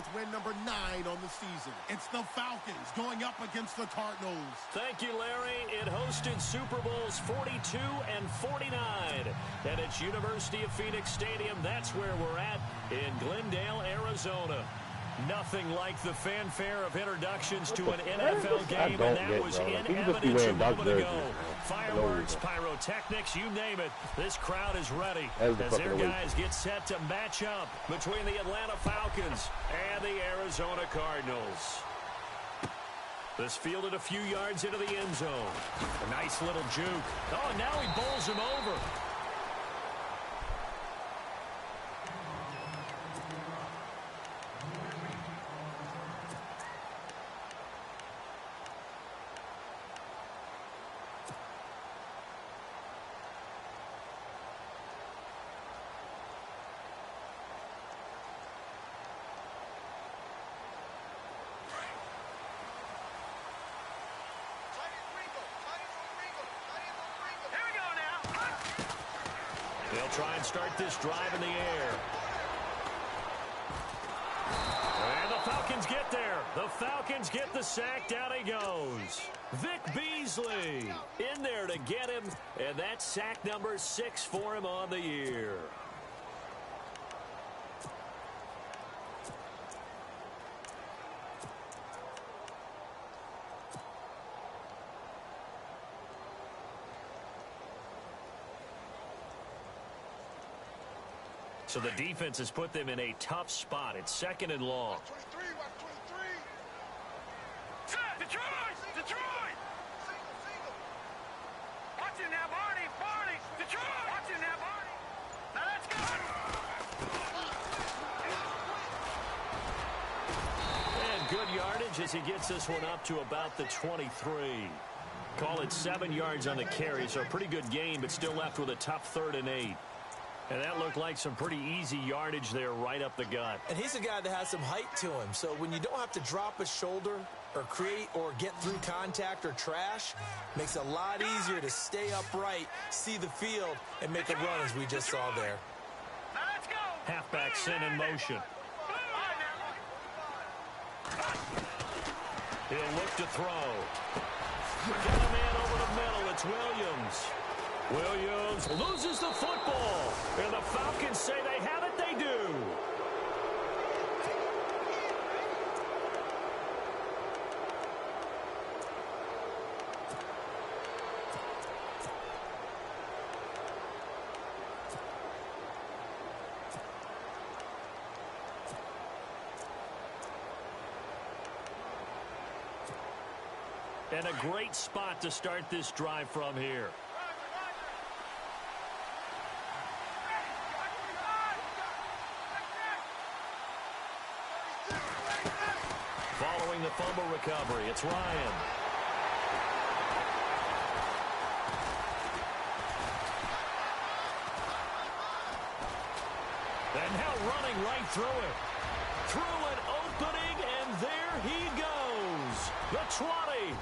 with win number 9 on the season. It's the Falcons going up against the Cardinals. Thank you, Larry. It hosted Super Bowls 42 and 49. And it's University of Phoenix Stadium. That's where we're at in Glendale, Arizona. Nothing like the fanfare of introductions to an NFL game, and that was in evidence a moment ago. Fireworks, pyrotechnics, you name it. This crowd is ready as their guys get set to match up between the Atlanta Falcons and the Arizona Cardinals. This fielded a few yards into the end zone. A nice little juke. Oh, and now he bowls him over. They'll try and start this drive in the air. And the Falcons get there. The Falcons get the sack. Down he goes. Vic Beasley in there to get him. And that's sack number 6 for him on the year. So the defense has put them in a tough spot. It's 2nd and long. Detroit! Detroit! Watching that, Barney! Barney! Detroit! Watching that, Barney! Now let's go! And good yardage as he gets this one up to about the 23. Call it 7 yards on the carry, so a pretty good gain, but still left with a tough 3rd and 8. And that looked like some pretty easy yardage there right up the gut. And he's a guy that has some height to him. So when you don't have to drop a shoulder or create or get through contact or trash, makes it a lot easier to stay upright, see the field, and make a run as we just saw there. Now let's go! Halfback sent in motion. He'll look to throw. Got a man over the middle. It's Williams. Williams loses the football. And the Falcons say they have it. They do. And a great spot to start this drive from here. Following the fumble recovery, it's Ryan. And now running right through it. Through an opening, and there he goes. The 20.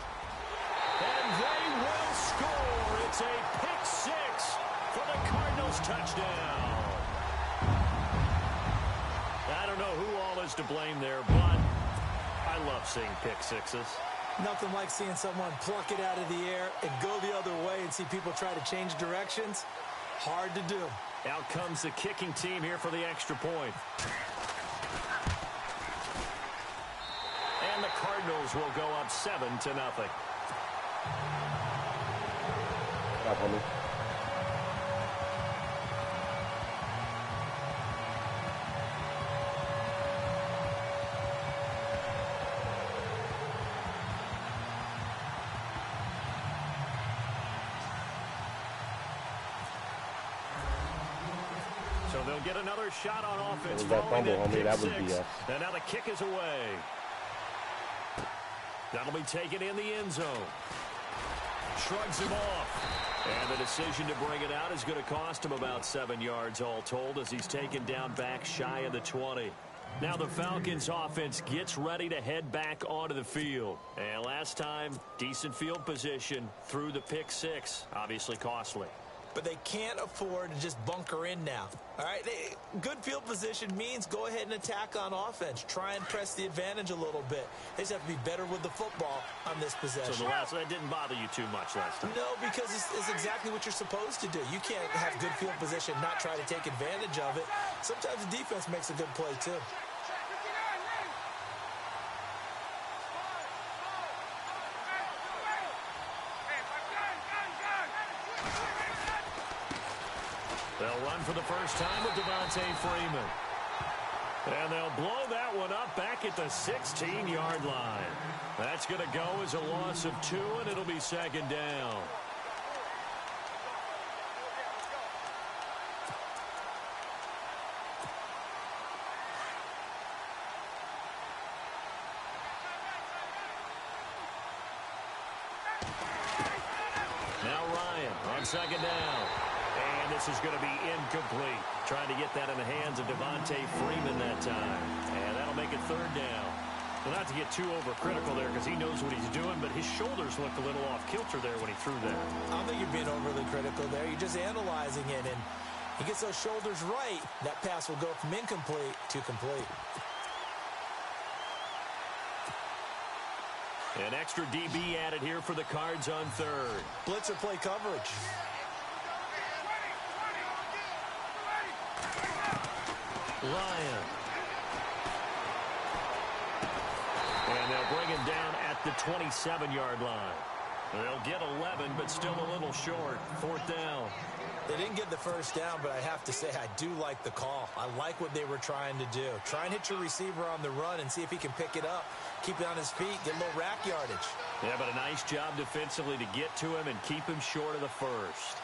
And they will score. It's a pick 6 for the Cardinals touchdown. I don't know who all is to blame there, but I love seeing pick 6s. Nothing like seeing someone pluck it out of the air and go the other way and see people try to change directions. Hard to do. Out comes the kicking team here for the extra point. And the Cardinals will go up 7-0. Stop, homie. So they'll get another shot on offense. That fumble, homie, that would be us. And now the kick is away. That'll be taken in the end zone. Shrugs him off. And the decision to bring it out is going to cost him about 7 yards all told as he's taken down back shy of the 20. Now the Falcons offense gets ready to head back onto the field. And last time, decent field position through the pick 6. Obviously costly. but they can't afford to just bunker in now. All right, good field position means go ahead and attack on offense. Try and press the advantage a little bit. They just have to be better with the football on this possession. So that didn't bother you too much last time? No, because it's exactly what you're supposed to do. You can't have good field position, not try to take advantage of it. Sometimes the defense makes a good play, too. They'll run for the first time with Devontae Freeman. And they'll blow that one up back at the 16-yard line. That's going to go as a loss of 2, and it'll be second down. Now Ryan on second down. And this is going to be incomplete. Trying to get that in the hands of Devontae Freeman that time. And that'll make it third down. Well, not to get too overcritical there because he knows what he's doing, but his shoulders looked a little off kilter there when he threw that. I don't think you're being overly critical there. You're just analyzing it, and he gets those shoulders right. That pass will go from incomplete to complete. An extra DB added here for the Cards on third. Blitzer play coverage. Ryan. And they'll bring him down at the 27-yard line. They'll get 11, but still a little short. Fourth down. They didn't get the first down, but I have to say I do like the call. I like what they were trying to do. Try and hit your receiver on the run and see if he can pick it up. Keep it on his feet, get a little rack yardage. Yeah, but a nice job defensively to get to him and keep him short of the first.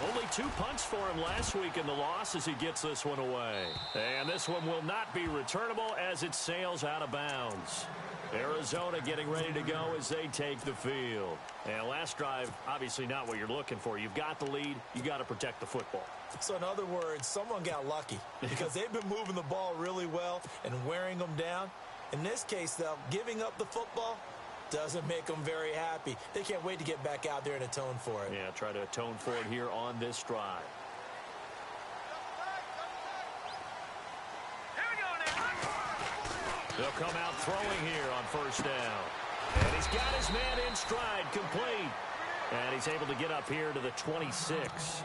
Only 2 punts for him last week in the loss as he gets this one away. And this one will not be returnable as it sails out of bounds. Arizona getting ready to go as they take the field. And last drive, obviously not what you're looking for. You've got the lead. You got to protect the football. So in other words, someone got lucky because they've been moving the ball really well and wearing them down. In this case, though, giving up the football doesn't make them very happy. They can't wait to get back out there and atone for it. Yeah, try to atone for it here on this drive. They'll come out throwing here on first down. And he's got his man in stride, complete. And he's able to get up here to the 26.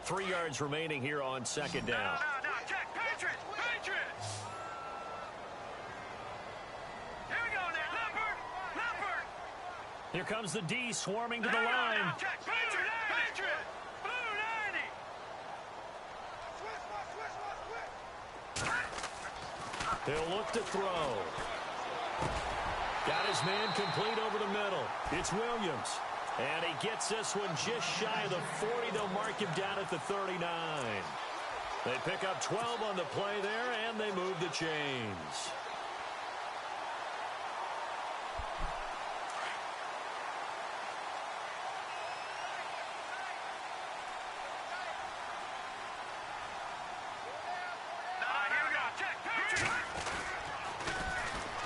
Three yards remaining here on second down. No, check. Patriots! Patriots! Here we go now. Leopard! Here comes the D swarming to the line. Check. Patriots! Blue 90! He'll look to throw. Got his man complete over the middle. It's Williams. And he gets this one just shy of the 40. They'll mark him down at the 39. They pick up 12 on the play there, and they move the chains. Here we go. Check.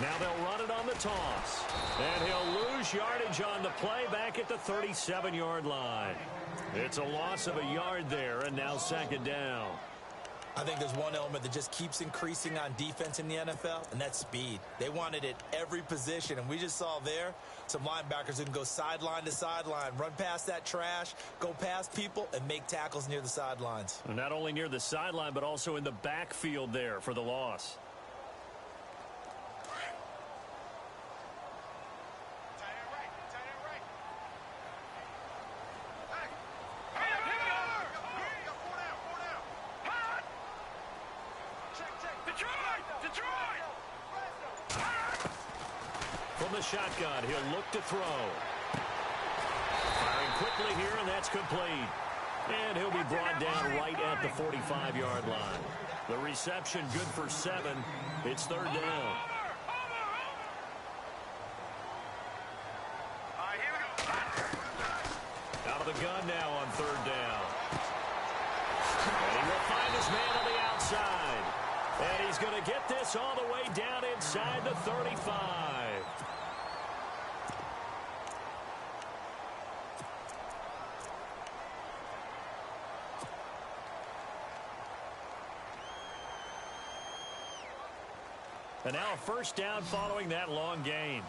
Now they'll run it on the toss. And he'll lose yardage on the play back at the 37-yard line. It's a loss of a yard there, and now second down. I think there's one element that just keeps increasing on defense in the NFL, and that's speed. They want it at every position, and we just saw there some linebackers who can go sideline to sideline, run past that trash, go past people, and make tackles near the sidelines. And not only near the sideline, but also in the backfield there for the loss. From the shotgun, he'll look to throw. Firing quickly here, and that's complete. And he'll be brought down right at the 45-yard line. The reception good for 7. It's third down. Out of the gun now on third down. his man on the outside. And he's going to get this all the way down inside the 35. And now a first down following that long gain.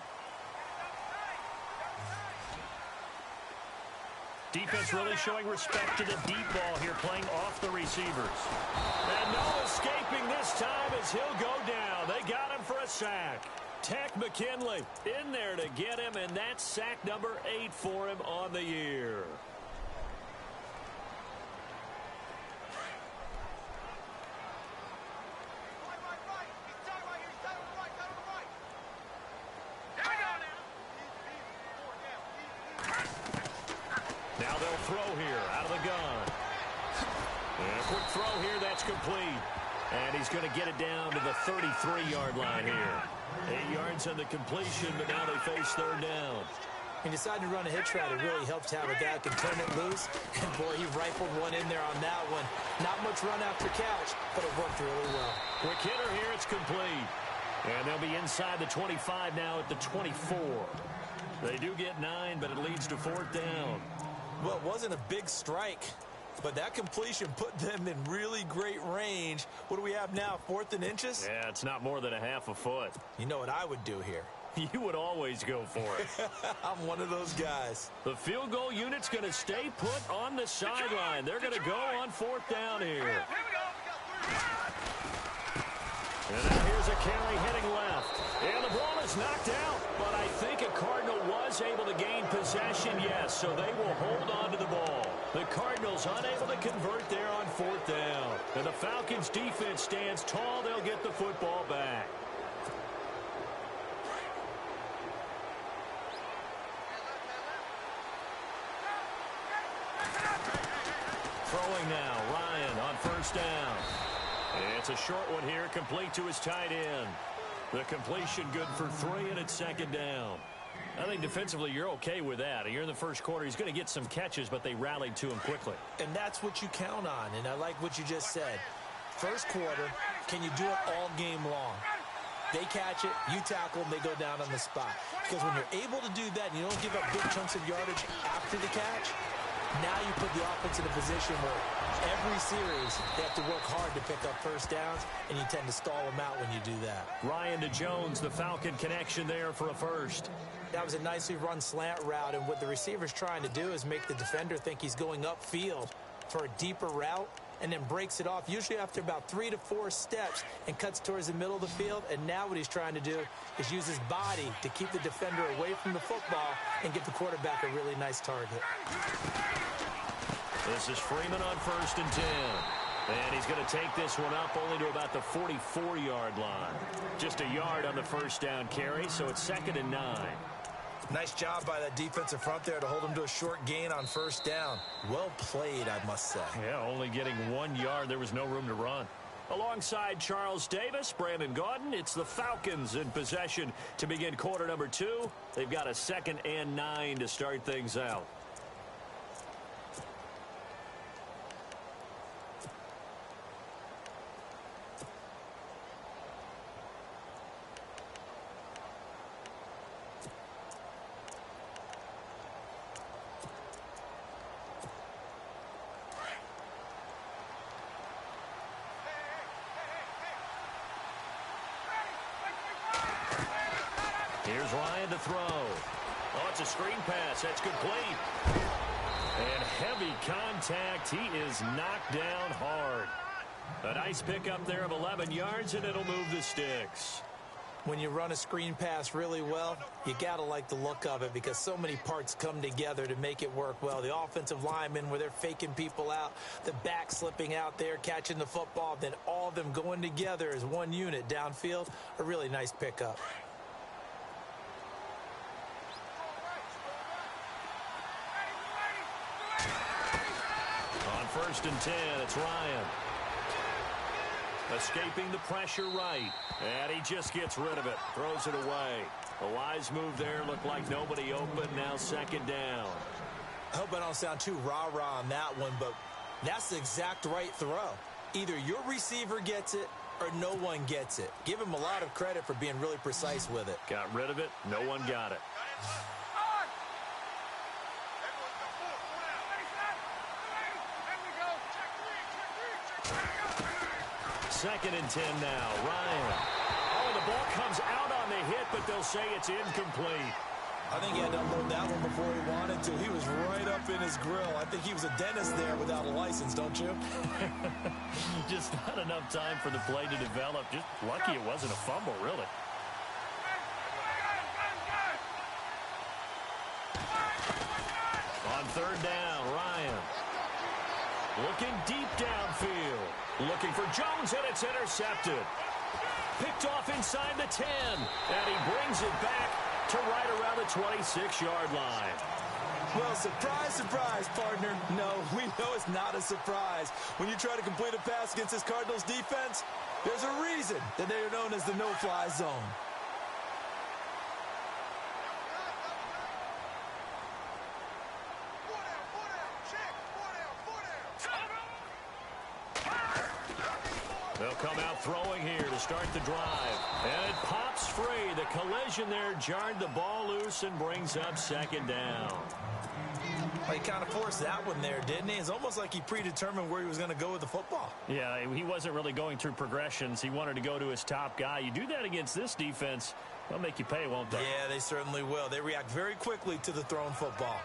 Defense really showing respect to the deep ball here, playing off the receivers. And no escaping this time as he'll go down. They got him for a sack. Tech McKinley in there to get him, and that's sack number 8 for him on the year. Now they'll throw here out of the gun. And a quick throw here, that's complete. And he's going to get it down to the 33-yard line here. 8 yards on the completion, but now they face third down. He decided to run a hitch route. It really helps to have a guy who can turn it loose. And, boy, he rifled one in there on that one. Not much run after catch, but it worked really well. Quick hitter here, it's complete. And they'll be inside the 25 now at the 24. They do get 9, but it leads to fourth down. Well, it wasn't a big strike, but that completion put them in really great range. What do we have now, 4th and inches? Yeah, it's not more than a half a foot. You know what I would do here? You would always go for it. I'm one of those guys. The field goal unit's going to stay put on the sideline. They're going to go on fourth down here. And now here's a carry heading left. And the ball is knocked out. But I think a Cardinal was able to gain possession, yes, so they will hold on to the ball. The Cardinals unable to convert there on fourth down. And the Falcons defense stands tall. They'll get the football back. Throwing now, Ryan on first down. It's a short one here, complete to his tight end. The completion good for 3, and it's second down. I think defensively you're okay with that. You're in the first quarter. He's going to get some catches, but they rallied to him quickly. And that's what you count on, and I like what you just said. First quarter, can you do it all game long? They catch it, you tackle them, they go down on the spot. Because when you're able to do that and you don't give up big chunks of yardage after the catch, now you put the offense in a position where every series they have to work hard to pick up first downs, and you tend to stall them out when you do that. Ryan to Jones, the Falcon connection there for a first. That was a nicely run slant route, and what the receiver's trying to do is make the defender think he's going upfield for a deeper route, and then breaks it off, usually after about 3 to 4 steps, and cuts towards the middle of the field. And now what he's trying to do is use his body to keep the defender away from the football and give the quarterback a really nice target. This is Freeman on 1st and 10. And he's going to take this one up only to about the 44-yard line. Just a yard on the first down carry, so it's 2nd and 9. Nice job by that defensive front there to hold him to a short gain on first down. Well played, I must say. Yeah, only getting 1 yard. There was no room to run. Alongside Charles Davis, Brandon Gaudin, it's the Falcons in possession to begin quarter number 2. They've got a 2nd and 9 to start things out. Here's Ryan to throw. Oh, it's a screen pass. That's complete. And heavy contact. He is knocked down hard. A nice pickup there of 11 yards, and it'll move the sticks. When you run a screen pass really well, you got to like the look of it because so many parts come together to make it work well. The offensive linemen where they're faking people out, the back slipping out there, catching the football, then all of them going together as one unit downfield. A really nice pickup. On 1st and 10, it's Ryan. Escaping the pressure right. And he just gets rid of it. Throws it away. A wise move there. Looked like nobody open. Now 2nd down. I hope I don't sound too rah-rah on that one, but that's the exact right throw. Either your receiver gets it or no one gets it. Give him a lot of credit for being really precise with it. Got rid of it. No one got it. Second and 10 now. Ryan. Oh, the ball comes out on the hit, but they'll say it's incomplete. I think he had to unload that one before he wanted to. He was right up in his grill. I think he was a dentist there without a license, don't you? Just not enough time for the play to develop. Just lucky it wasn't a fumble, really. On third down, Ryan. Looking deep downfield. Looking for Jones, and it's intercepted. Picked off inside the 10. And he brings it back to right around the 26-yard line. Well, surprise, surprise, partner. No, we know it's not a surprise. When you try to complete a pass against this Cardinals defense, there's a reason that they are known as the no-fly zone. They'll come out throwing here to start the drive. And it pops free. The collision there jarred the ball loose and brings up second down. Well, he kind of forced that one there, didn't he? It's almost like he predetermined where he was going to go with the football. Yeah, he wasn't really going through progressions. He wanted to go to his top guy. You do that against this defense, they'll make you pay, won't they? Yeah, they certainly will. They react very quickly to the thrown football.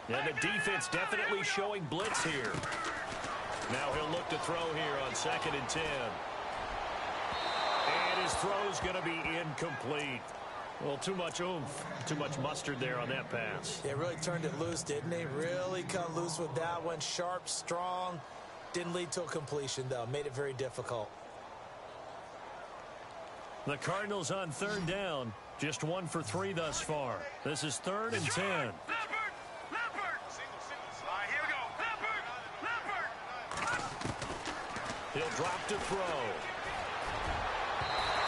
Yeah, the defense definitely showing blitz here. Now he'll look to throw here on second and 10. And his throw's going to be incomplete. Well, too much oomph, too much mustard there on that pass. Yeah, really turned it loose, didn't he? Really cut loose with that one. Sharp, strong. Didn't lead to a completion, though. Made it very difficult. The Cardinals on third down. Just 1 for 3 thus far. This is third and 10. He'll drop to throw.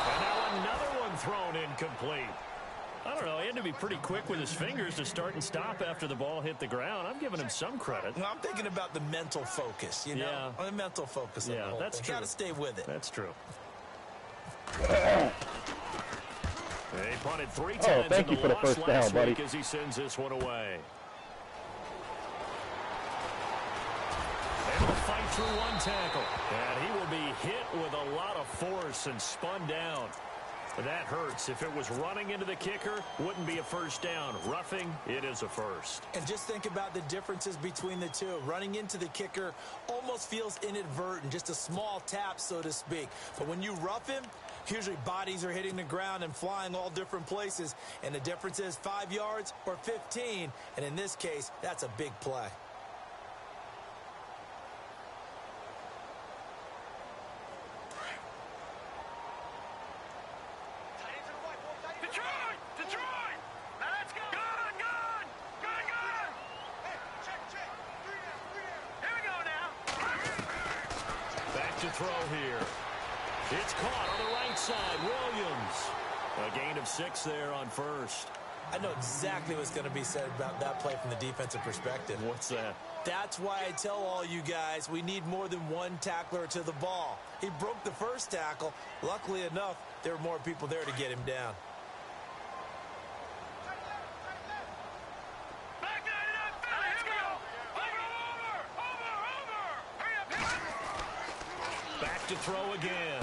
And now another one thrown incomplete. I don't know. He had to be pretty quick with his fingers to start and stop after the ball hit the ground. I'm giving him some credit. Well, I'm thinking about the mental focus, you know? Yeah. The mental focus. Yeah, that's true. Got to stay with it. That's true. They punted 3 times thank in you for the loss first last down, week buddy. as he sends this one away. Able to fight through one tackle. And he will be hit with a lot of force and spun down. That hurts. If it was running into the kicker, wouldn't be a first down. Roughing, it is a first. And just think about the differences between the two. Running into the kicker almost feels inadvertent, just a small tap, so to speak. But when you rough him, usually bodies are hitting the ground and flying all different places. And the difference is 5 yards or 15. And in this case, that's a big play. Throw here. It's caught on the right side. Williams. A gain of 6 there on first. I know exactly what's going to be said about that play from the defensive perspective. What's that? That's why I tell all you guys we need more than one tackler to the ball. He broke the first tackle. Luckily enough, there were more people there to get him down. To throw again.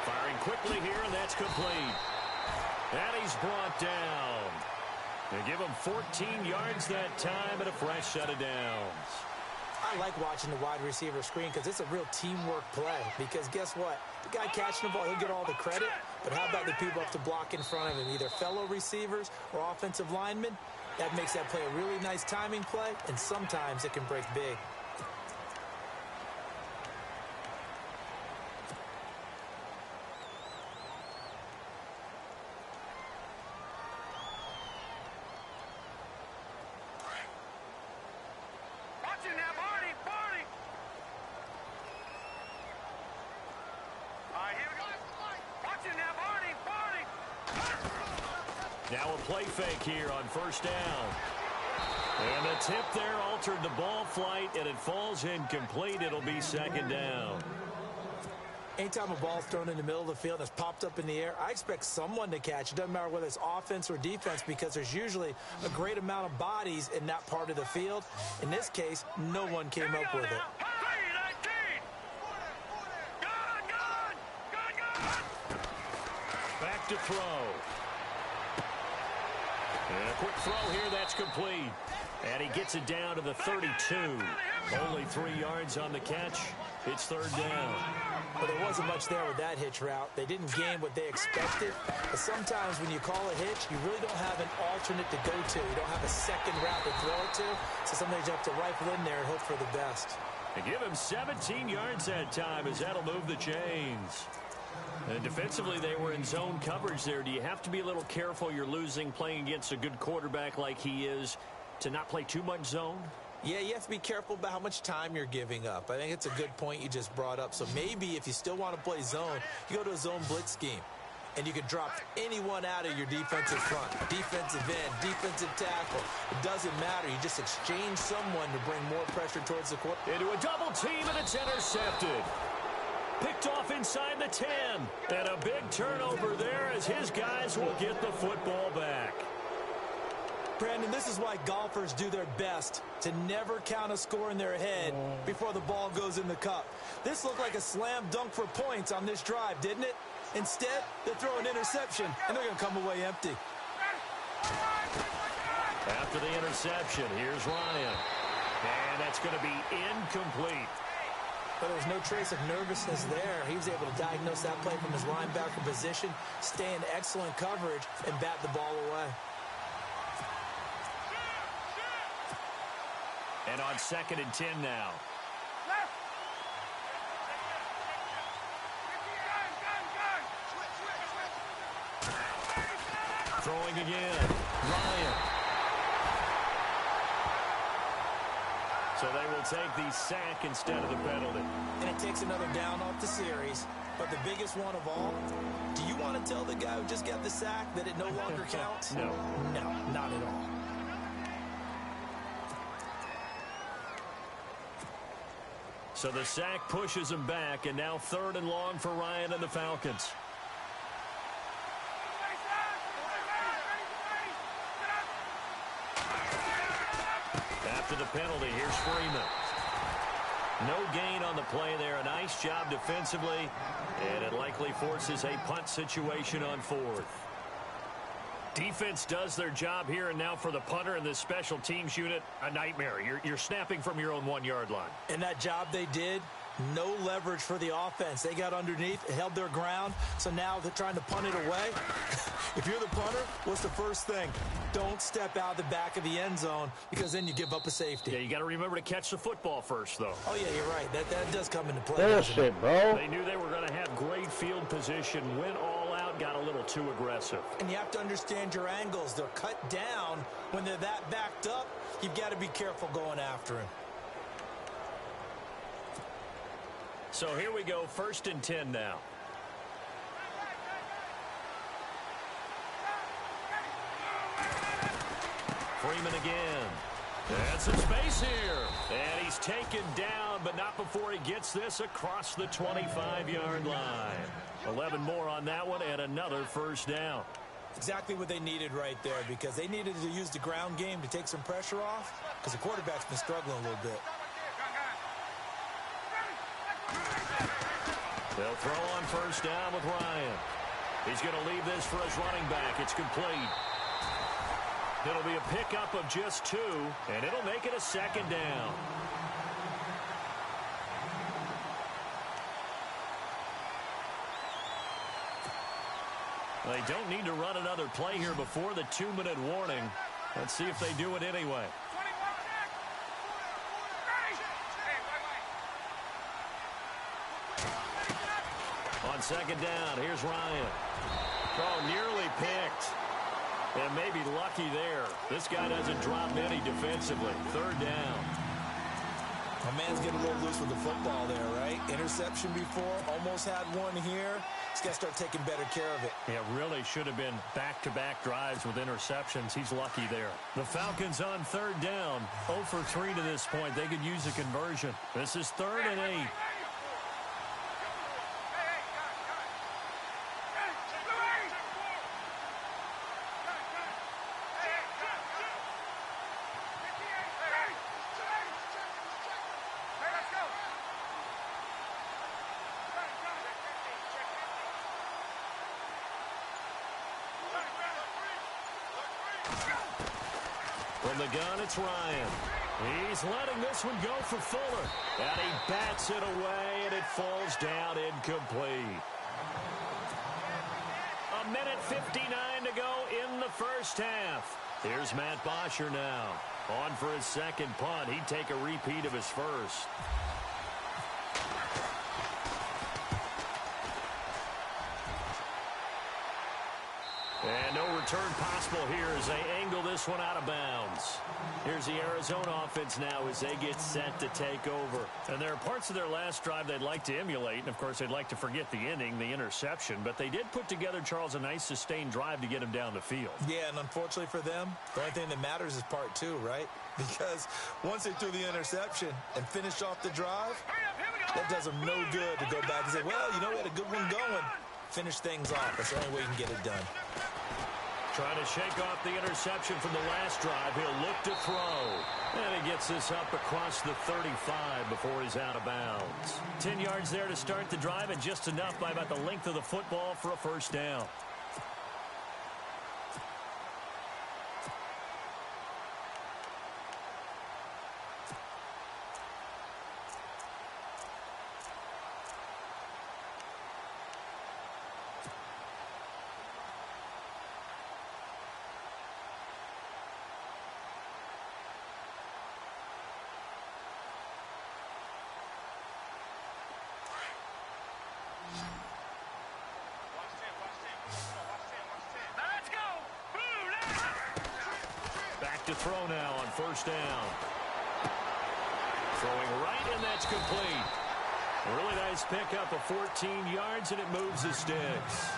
Firing quickly here, and that's complete. And he's brought down. They give him 14 yards that time and a fresh set of downs. I like watching the wide receiver screen because it's a real teamwork play. Because guess what? The guy catching the ball, he'll get all the credit. But how about the people up to block in front of him, either fellow receivers or offensive linemen? That makes that play a really nice timing play, and sometimes it can break big. Now a play fake here on first down. And the tip there altered the ball flight, and it falls incomplete. It'll be second down. Anytime a ball's thrown in the middle of the field and it's popped up in the air, I expect someone to catch. It doesn't matter whether it's offense or defense, because there's usually a great amount of bodies in that part of the field. In this case, no one came up with it. Back to throw. And a quick throw here, that's complete. And he gets it down to the 32. Only 3 yards on the catch. It's third down. But there wasn't much there with that hitch route. They didn't gain what they expected. But sometimes when you call a hitch, you really don't have an alternate to go to. You don't have a second route to throw it to. So sometimes you have to rifle in there and hope for the best. And give him 17 yards that time, as that'll move the chains. And defensively, they were in zone coverage there. Do you have to be a little careful you're losing playing against a good quarterback like he is to not play too much zone? Yeah, you have to be careful about how much time you're giving up. I think it's a good point you just brought up. So maybe if you still want to play zone, you go to a zone blitz scheme. And you can drop anyone out of your defensive front. Defensive end, defensive tackle. It doesn't matter. You just exchange someone to bring more pressure towards the quarterback. Into a double team, and it's intercepted. Picked off inside the 10. And a big turnover there as his guys will get the football back. Brandon, this is why golfers do their best to never count a score in their head before the ball goes in the cup. This looked like a slam dunk for points on this drive, didn't it? Instead, they throw an interception, and they're going to come away empty. After the interception, here's Ryan. And that's going to be incomplete. But there's no trace of nervousness there. He was able to diagnose that play from his linebacker position, stay in excellent coverage, and bat the ball away. And on 2nd and 10 now. Throwing again. Ryan. So they will take the sack instead of the penalty. And it takes another down off the series. But the biggest one of all, do you want to tell the guy who just got the sack that it no longer counts? No. No, not at all. So the sack pushes him back, and now 3rd and long for Ryan and the Falcons. After the penalty, here's Freeman. No gain on the play there. A nice job defensively, and it likely forces a punt situation on 4th. Defense does their job here, and now for the punter and this special teams unit, a nightmare. You're snapping from your own 1-yard line. And that job they did, no leverage for the offense. They got underneath, held their ground, so now they're trying to punt it away. If you're the punter, what's the first thing? Don't step out the back of the end zone, because then you give up a safety. Yeah, you got to remember to catch the football first, though. Oh, yeah, you're right. That does come into play. Bullshit, bro. They knew they were going to have great field position, went all out, got a little too aggressive. And you have to understand your angles. They're cut down. When they're that backed up, you've got to be careful going after him. So here we go, 1st and 10 now. Freeman again. And some space here. And he's taken down, but not before he gets this across the 25-yard line. 11 more on that one, and another 1st down. Exactly what they needed right there, because they needed to use the ground game to take some pressure off, because the quarterback's been struggling a little bit. They'll throw on 1st down with Ryan. He's going to leave this for his running back. It's complete. It'll be a pickup of just 2, and it'll make it a 2nd down. They don't need to run another play here before the 2-minute warning. Let's see if they do it anyway. On 2nd down, here's Ryan. Oh, nearly picked. And maybe lucky there. This guy doesn't drop many defensively. 3rd down. My man's getting a little loose with the football there, right? Interception before, almost had one here. He's got to start taking better care of it. Yeah, really should have been back-to-back drives with interceptions. He's lucky there. The Falcons on third down. 0 for 3 to this point. They could use a conversion. This is 3rd and 8. From the gun, it's Ryan. He's letting this one go for Fuller. And he bats it away, and it falls down incomplete. 1:59 to go in the first half. Here's Matt Bosher now. On for his second punt. He'd take a repeat of his first. And no return possible here as they angle this one out of bounds. Here's the Arizona offense now as they get set to take over. And there are parts of their last drive they'd like to emulate. And, of course, they'd like to forget the inning, the interception. But they did put together, Charles, a nice sustained drive to get him down the field. Yeah, and unfortunately for them, the only thing that matters is part 2, right? Because once they threw the interception and finished off the drive, that does them no good to go back and say, well, you know, we had a good one going. Finish things off. That's the only way you can get it done. Trying to shake off the interception from the last drive. He'll look to throw. And he gets this up across the 35 before he's out of bounds. 10 yards there to start the drive, and just enough by about the length of the football for a first down. To throw now on first down. Throwing right, and that's complete. Really nice pickup of 14 yards, and it moves the sticks.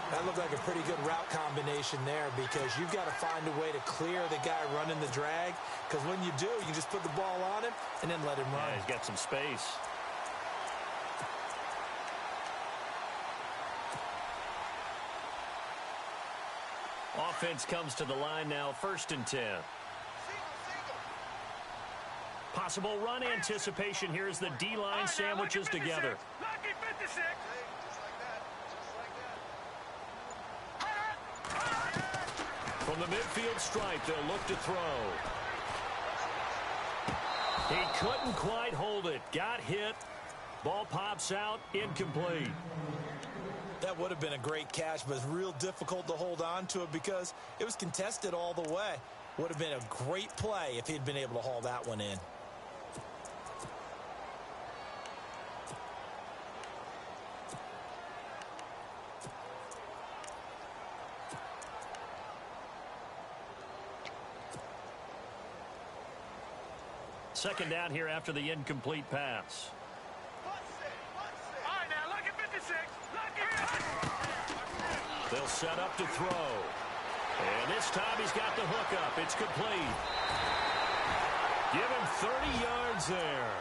That looked like a pretty good route combination there because you've got to find a way to clear the guy running the drag, because when you do, you just put the ball on him and then let him run. Yeah, he's got some space. Offense comes to the line now, 1st and 10. Possible run anticipation here as the D-line sandwiches together. Lucky 56. From the midfield stripe, they'll look to throw. He couldn't quite hold it. Got hit. Ball pops out. Incomplete. That would have been a great catch, but it's real difficult to hold on to it because it was contested all the way. Would have been a great play if he'd been able to haul that one in. Second down here after the incomplete pass. All right, now, lucky 56. Lucky. They'll set up to throw. And this time he's got the hookup. It's complete. Give him 30 yards there.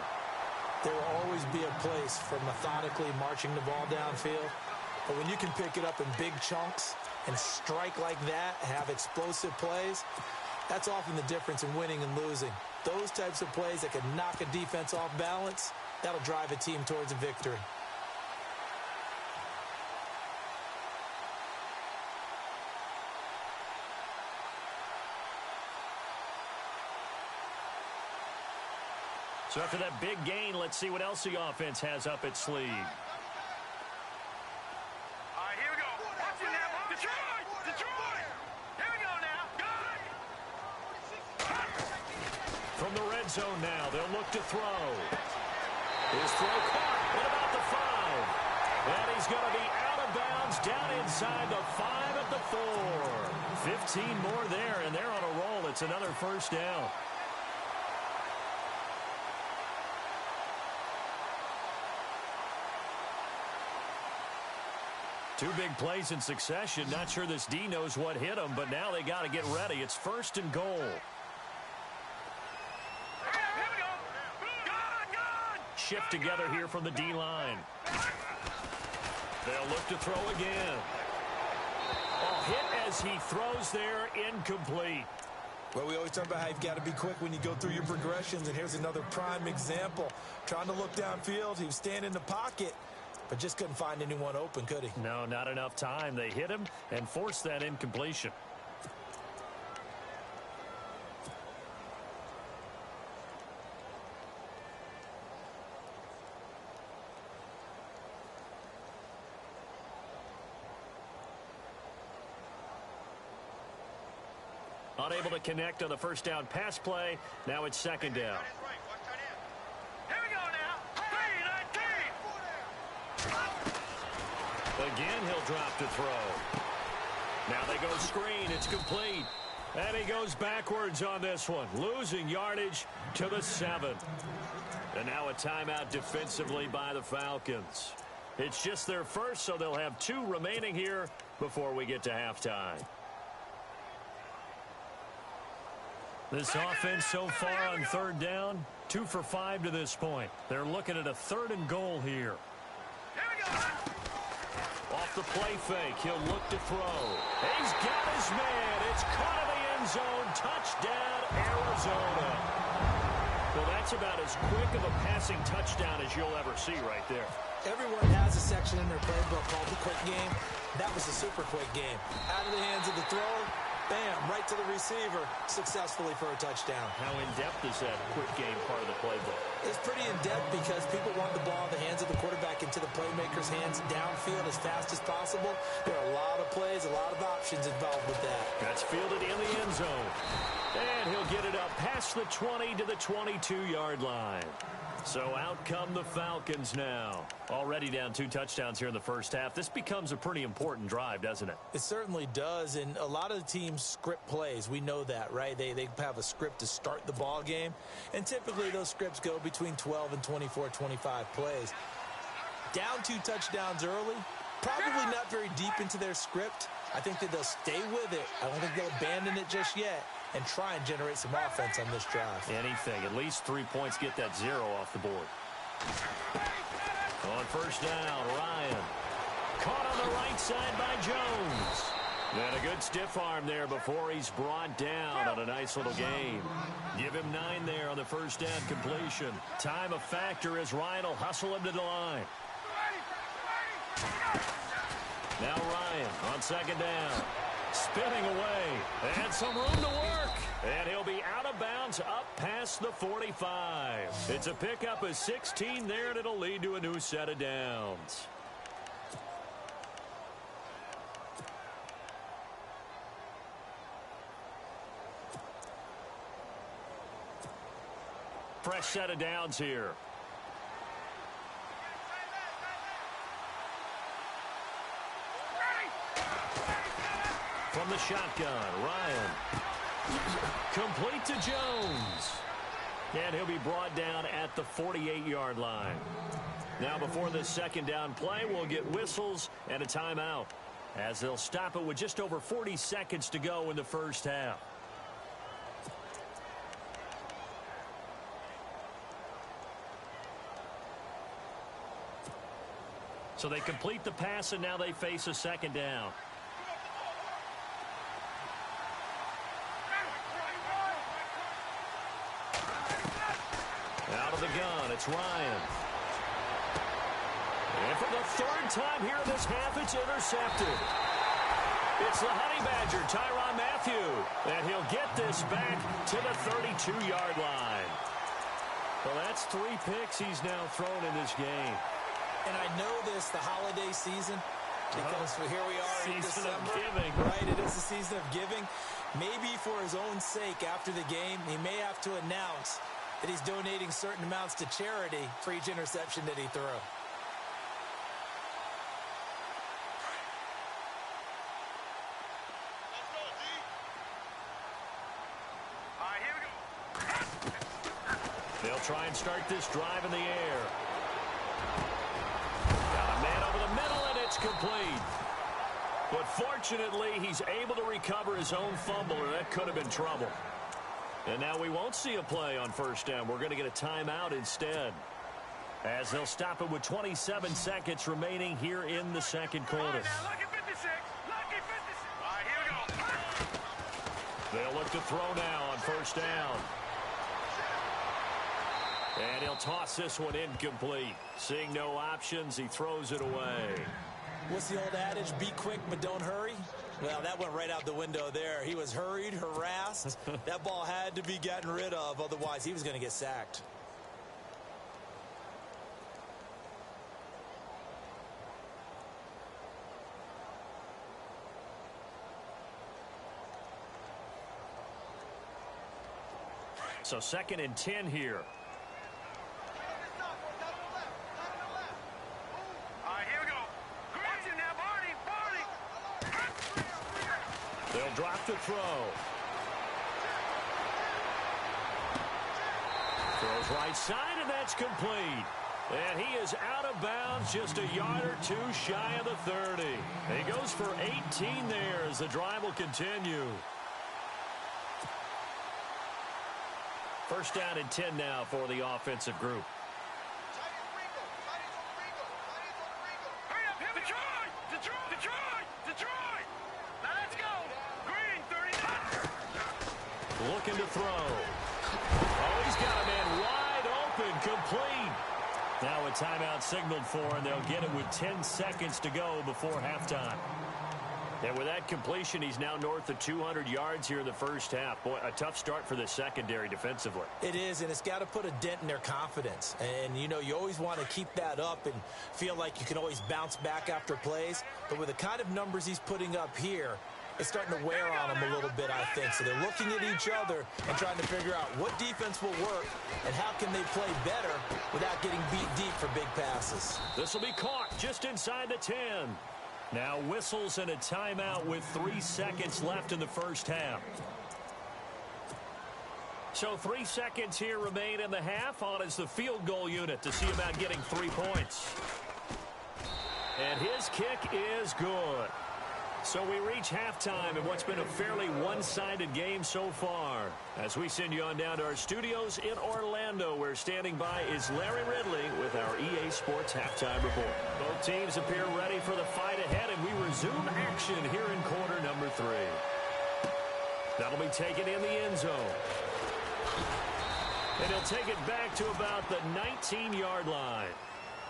There will always be a place for methodically marching the ball downfield. But when you can pick it up in big chunks and strike like that, have explosive plays, that's often the difference in winning and losing. Those types of plays that can knock a defense off balance, that'll drive a team towards a victory. So after that big gain, let's see what else the offense has up its sleeve. All right, here we go. Watch it now. Detroit! Detroit! Here we go now. Good! From the red zone now, they'll look to throw. His throw caught at about the 5. And he's going to be out of bounds down inside the 5 at the 4. 15 more there, and they're on a roll. It's another first down. Two big plays in succession. Not sure this D knows what hit him, but now they got to get ready. It's 1st and goal. Shift together here from the D-line. They'll look to throw again. Hit as he throws there, incomplete. Well, we always talk about how you've got to be quick when you go through your progressions, and here's another prime example. Trying to look downfield, he was standing in the pocket, but just couldn't find anyone open, could he? No, not enough time. They hit him and forced that incompletion. Unable to connect on the first down pass play. Now it's 2nd down. Here we go now. 3-19. Again, he'll drop to throw. Now they go screen. It's complete. And he goes backwards on this one, losing yardage to the 7. And now a timeout defensively by the Falcons. It's just their first, so they'll have 2 remaining here before we get to halftime. This offense so far on 3rd down, 2 for 5 to this point. They're looking at a 3rd and goal here. Here we go. Off the play fake, he'll look to throw. He's got his man. It's caught in the end zone. Touchdown, Arizona. Well, that's about as quick of a passing touchdown as you'll ever see right there. Everyone has a section in their playbook called the quick game. That was a super quick game. Out of the hands of the thrower, bam, right to the receiver, successfully for a touchdown. How in-depth is that quick game part of the playbook? It's pretty in-depth because people want the ball in the hands of the quarterback into the playmaker's hands downfield as fast as possible. There are a lot of plays, a lot of options involved with that. That's fielded in the end zone. And he'll get it up past the 20 to the 22-yard line. So out come the Falcons now. Already down 2 touchdowns here in the first half. This becomes a pretty important drive, doesn't it? It certainly does, and a lot of the teams script plays. We know that, right? They have a script to start the ball game, and typically those scripts go between 12 and 24, 25 plays. Down 2 touchdowns early, probably not very deep into their script. I think that they'll stay with it. I don't think they'll abandon it just yet and try and generate some offense on this drive. Anything. At least 3 points, get that 0 off the board. On first down, Ryan. Caught on the right side by Jones. And a good stiff arm there before he's brought down on a nice little gain. Give him 9 there on the first down completion. Time a factor as Ryan will hustle him to the line. Now Ryan on second down. Spinning away. And some room to work. And he'll be out of bounds up past the 45. It's a pickup of 16 there, and it'll lead to a new set of downs. Fresh set of downs here. From the shotgun, Ryan. Complete to Jones. And he'll be brought down at the 48-yard line. Now before this second down play, we'll get whistles and a timeout, as they'll stop it with just over 40 seconds to go in the first half. So they complete the pass, and now they face a second down. Out of the gun, it's Ryan. And for the 3rd time here in this half, it's intercepted. It's the Honey Badger, Tyrann Mathieu, and he'll get this back to the 32-yard line. Well, that's 3 picks he's now thrown in this game. And I know this, the holiday season, because here we are in Season December. of giving. Right, it is the season of giving. Maybe for his own sake after the game, he may have to announce that he's donating certain amounts to charity for each interception that he threw. All right, here we go. They'll try and start this drive in the air. Got a man over the middle, and it's complete. But fortunately, he's able to recover his own fumble, or that could have been trouble. And now we won't see a play on first down. We're going to get a timeout instead, as they'll stop it with 27 seconds remaining here in the second quarter. Lucky 56. Lucky 56. All right, here we go. They'll look to throw now on first down. And he'll toss this one incomplete. Seeing no options, he throws it away. What's the old adage? Be quick, but don't hurry. Well, that went right out the window there. He was hurried, harassed. That ball had to be gotten rid of. Otherwise, he was going to get sacked. So 2nd and 10 here. They'll drop the throw. Throws right side, and that's complete. And he is out of bounds, just a yard or two shy of the 30. He goes for 18 there as the drive will continue. First down and 10 now for the offensive group. Looking to throw. Oh, he's got a man wide open, complete. Now a timeout signaled for, and they'll get it with 10 seconds to go before halftime. And with that completion, he's now north of 200 yards here in the first half. Boy, a tough start for the secondary defensively. It is, and it's got to put a dent in their confidence. And, you know, you always want to keep that up and feel like you can always bounce back after plays. But with the kind of numbers he's putting up here, it's starting to wear on them a little bit, I think. So they're looking at each other and trying to figure out what defense will work and how can they play better without getting beat deep for big passes. This will be caught just inside the 10. Now whistles and a timeout with 3 seconds left in the first half. So 3 seconds here remain in the half. On is the field goal unit to see about getting 3 points. And his kick is good. So we reach halftime in what's been a fairly one-sided game so far. As we send you on down to our studios in Orlando, where standing by is Larry Ridley with our EA Sports Halftime Report. Both teams appear ready for the fight ahead, and we resume action here in quarter number 3. That'll be taken in the end zone. And he'll take it back to about the 19-yard line.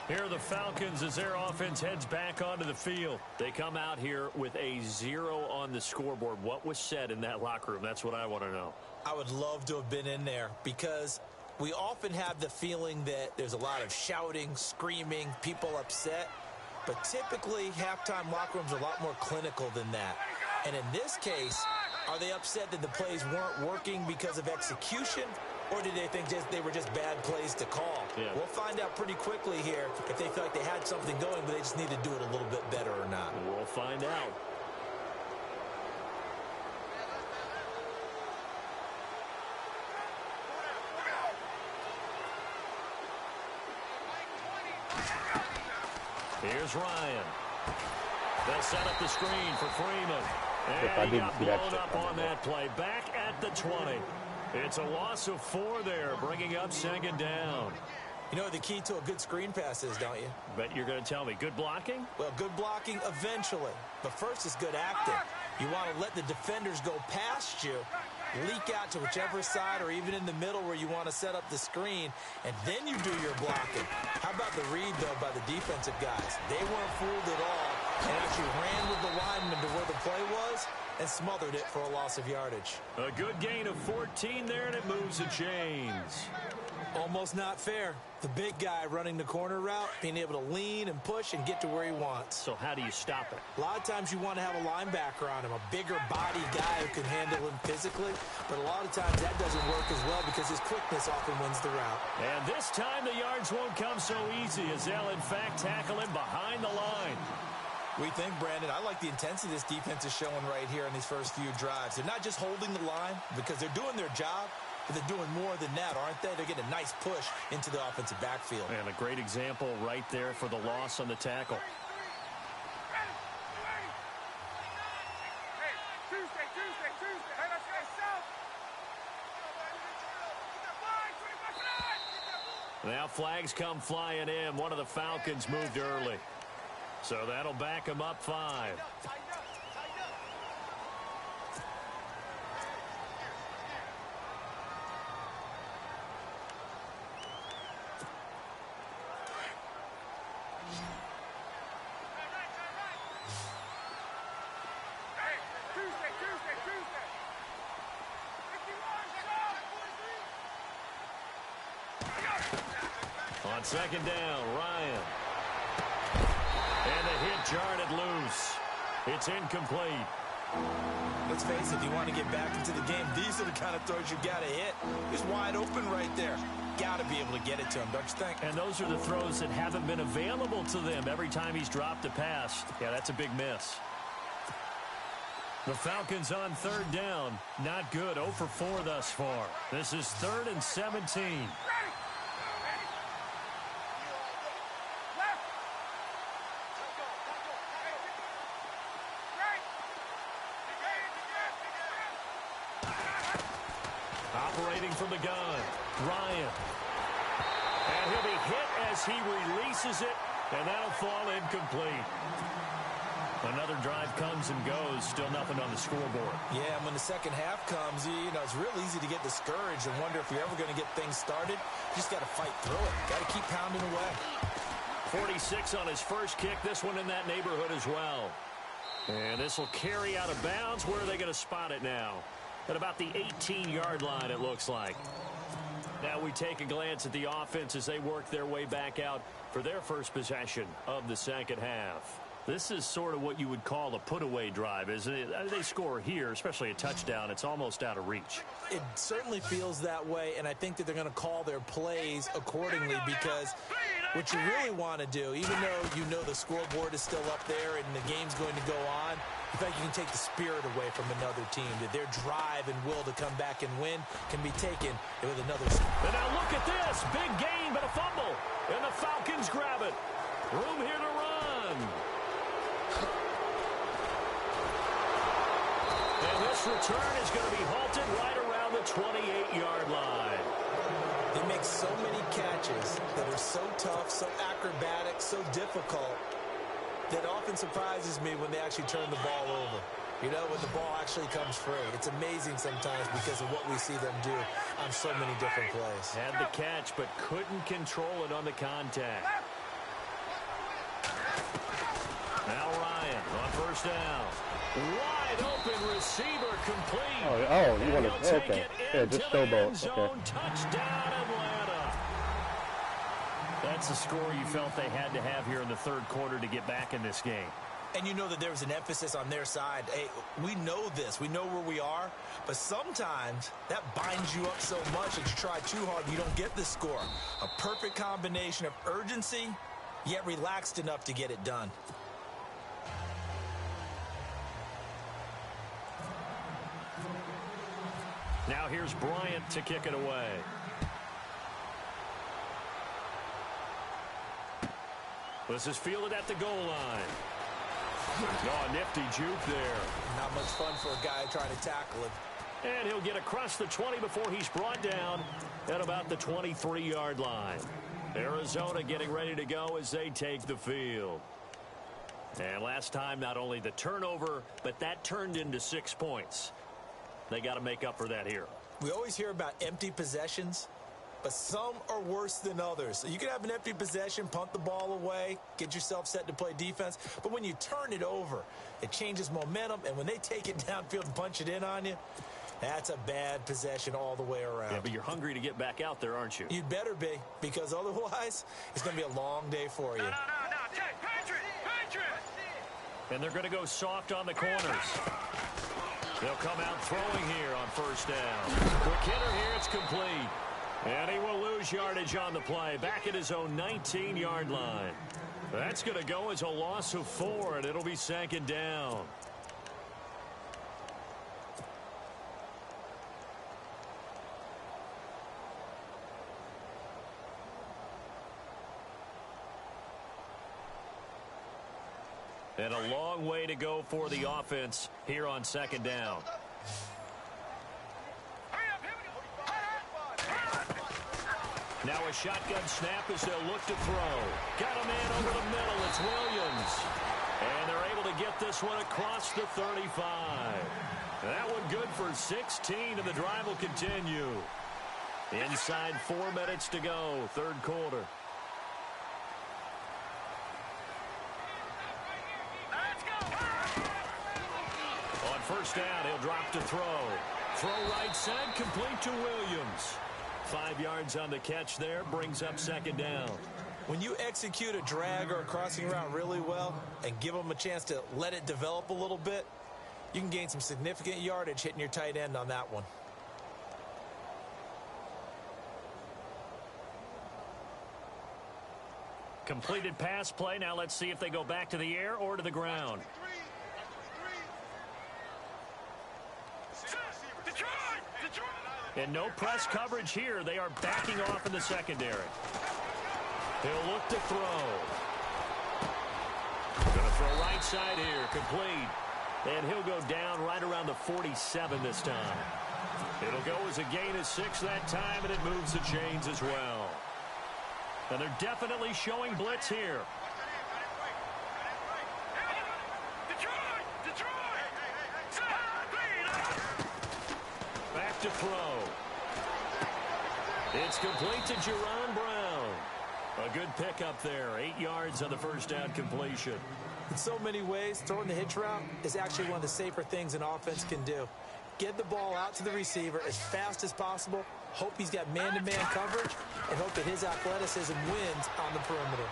Here are the Falcons as their offense heads back onto the field. They come out here with a 0 on the scoreboard. What was said in that locker room? That's what I want to know. I would love to have been in there because we often have the feeling that there's a lot of shouting, screaming, people upset. But typically, halftime locker rooms are a lot more clinical than that. And in this case, are they upset that the plays weren't working because of execution? Or did they think they were just bad plays to call? Yeah. We'll find out pretty quickly here if they feel like they had something going, but they just need to do it a little bit better or not. We'll find out. Here's Ryan. They'll set up the screen for Freeman. And he got blown up on that play. Back at the 20. It's a loss of 4 there, bringing up 2nd down. You know what the key to a good screen pass is, don't you? Bet you're going to tell me. Good blocking? Well, good blocking eventually. But first is good acting. You want to let the defenders go past you, leak out to whichever side or even in the middle where you want to set up the screen, and then you do your blocking. How about the read, though, by the defensive guys? They weren't fooled at all and actually ran with the lineman to where the play was and smothered it for a loss of yardage. A good gain of 14 there, and it moves the chains. Almost not fair. The big guy running the corner route, being able to lean and push and get to where he wants. So how do you stop it? A lot of times you want to have a linebacker on him, a bigger body guy who can handle him physically. But a lot of times that doesn't work as well because his quickness often wins the route. And this time the yards won't come so easy as they'll, in fact, tackle him behind the line. We think, Brandon, I like the intensity this defense is showing right here in these first few drives. They're not just holding the line because they're doing their job, but they're doing more than that, aren't they? They're getting a nice push into the offensive backfield. And a great example right there for the loss on the tackle. Now flags come flying in. One of the Falcons moved early. So that'll back them up 5. On second down, Ryan. And the hit jarred it loose. It's incomplete. Let's face it, if you want to get back into the game, these are the kind of throws you got to hit. He's wide open right there. Got to be able to get it to him, don't you think? And those are the throws that haven't been available to them every time he's dropped a pass. Yeah, that's a big miss. The Falcons on third down. Not good. 0 for 4 thus far. This is 3rd and 17. Operating from the gun, Ryan. And he'll be hit as he releases it, and that'll fall incomplete. Another drive comes and goes, still nothing on the scoreboard. Yeah, and when the second half comes, you know, it's real easy to get discouraged and wonder if you're ever going to get things started. You just got to fight through it. Got to keep pounding away. 46 on his first kick, this one in that neighborhood as well. And this will carry out of bounds. Where are they going to spot it now? At about the 18-yard line, it looks like. Now we take a glance at the offense as they work their way back out for their first possession of the second half. This is sort of what you would call a put-away drive, isn't it? They score here, especially a touchdown. It's almost out of reach. It certainly feels that way, and I think that they're going to call their plays accordingly because what you really want to do, even though you know the scoreboard is still up there and the game's going to go on, in fact, you can take the spirit away from another team, that their drive and will to come back and win can be taken with another. And now look at this. Big gain, but a fumble. And the Falcons grab it. Room here to run. And this return is going to be halted right around the 28-yard line. They make so many catches that are so tough, so acrobatic, so difficult, that often surprises me when they actually turn the ball over. You know, when the ball actually comes free. It's amazing sometimes because of what we see them do on so many different plays. Had the catch, but couldn't control it on the contact. Now Ryan on first down. Wide open receiver complete. Oh, you want to, okay. Yeah, just showboat. Okay. Touchdown, Atlanta. That's the score you felt they had to have here in the third quarter to get back in this game. And you know that there's an emphasis on their side. Hey, we know this. We know where we are. But sometimes that binds you up so much that you try too hard and you don't get the score. A perfect combination of urgency, yet relaxed enough to get it done. Now here's Bryant to kick it away. This is fielded at the goal line. Oh, nifty juke there. Not much fun for a guy trying to tackle it. And he'll get across the 20 before he's brought down at about the 23-yard line. Arizona getting ready to go as they take the field. And last time, not only the turnover, but that turned into 6 points. They got to make up for that here. We always hear about empty possessions, but some are worse than others. So you can have an empty possession, punt the ball away, get yourself set to play defense. But when you turn it over, it changes momentum. And when they take it downfield and punch it in on you, that's a bad possession all the way around. Yeah, but you're hungry to get back out there, aren't you? You'd better be, because otherwise it's going to be a long day for you. No. Patriot! And they're going to go soft on the corners. They'll come out throwing here on first down. Quick hitter here, it's complete. And he will lose yardage on the play, back at his own 19-yard line. That's going to go as a loss of 4, and it'll be second down. And a long way to go for the offense here on second down. Now a shotgun snap as they'll look to throw. Got a man over the middle. It's Williams. And they're able to get this one across the 35. That one good for 16, and the drive will continue. Inside 4 minutes to go, third quarter. On first down, he'll drop to throw. Throw right side, complete to Williams. 5 yards on the catch there, brings up second down. When you execute a drag or a crossing route really well and give them a chance to let it develop a little bit, you can gain some significant yardage hitting your tight end on that one. Completed pass play. Now let's see if they go back to the air or to the ground. And no press coverage here. They are backing off in the secondary. He'll look to throw. Going to throw right side here. Complete. And he'll go down right around the 47 this time. It'll go as a gain of 6 that time, and it moves the chains as well. And they're definitely showing blitz here. Back to throw. It's complete to Jerron Brown. A good pickup there. 8 yards on the first down completion. In so many ways, throwing the hitch route is actually one of the safer things an offense can do. Get the ball out to the receiver as fast as possible, hope he's got man-to-man coverage, and hope that his athleticism wins on the perimeter.